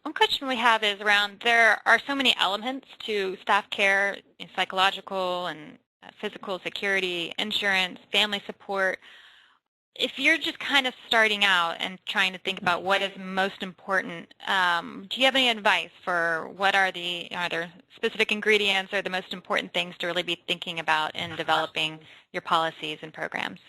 One question we have is around there are so many elements to staff care, psychological and physical security, insurance, family support. If you're just kind of starting out and trying to think about what is most important, do you have any advice for what are there specific ingredients or the most important things to really be thinking about in developing your policies and programs?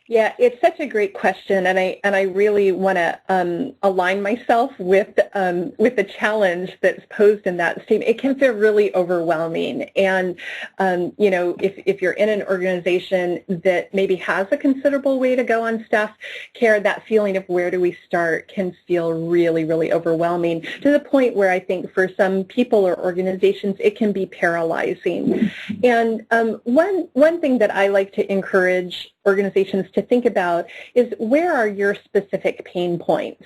Yeah, it's such a great question, and I really want to align myself with the challenge that's posed in that statement. It can feel really overwhelming, and you know, if you're in an organization that maybe has a considerable way to go on staff care, that feeling of where do we start can feel really, really overwhelming, to the point where I think for some people or organizations it can be paralyzing. And one thing that I like to encourage organizations to think about is, where are your specific pain points?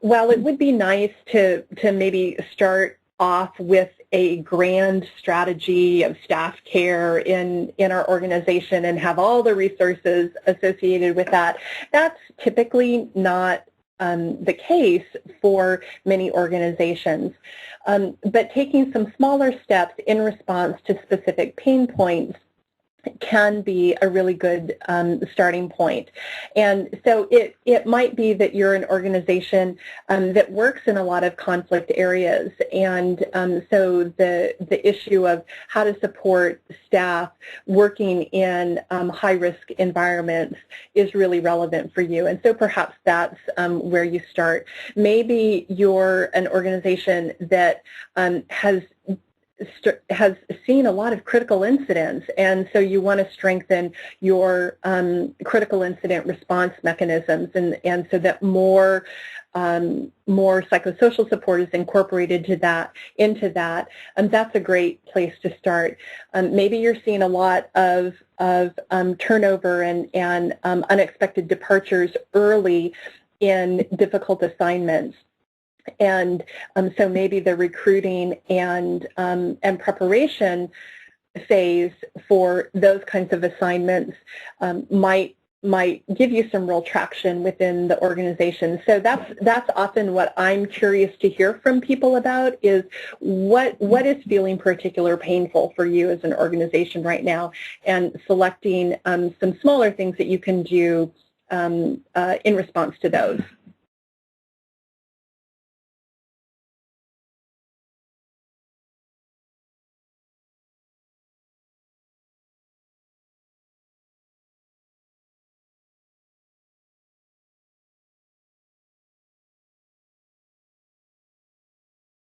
While it would be nice to maybe start off with a grand strategy of staff care in our organization and have all the resources associated with that, that's typically not the case for many organizations. But taking some smaller steps in response to specific pain points can be a really good starting point. And so it might be that you're an organization that works in a lot of conflict areas, and so the issue of how to support staff working in high-risk environments is really relevant for you. And so perhaps that's where you start. Maybe you're an organization that has seen a lot of critical incidents, and so you want to strengthen your critical incident response mechanisms, and so that more psychosocial support is incorporated into that, and that's a great place to start. Maybe you're seeing a lot of turnover and unexpected departures early in difficult assignments. And so maybe the recruiting and preparation phase for those kinds of assignments might give you some real traction within the organization. So that's often what I'm curious to hear from people about, is what is feeling particularly painful for you as an organization right now, and selecting some smaller things that you can do in response to those.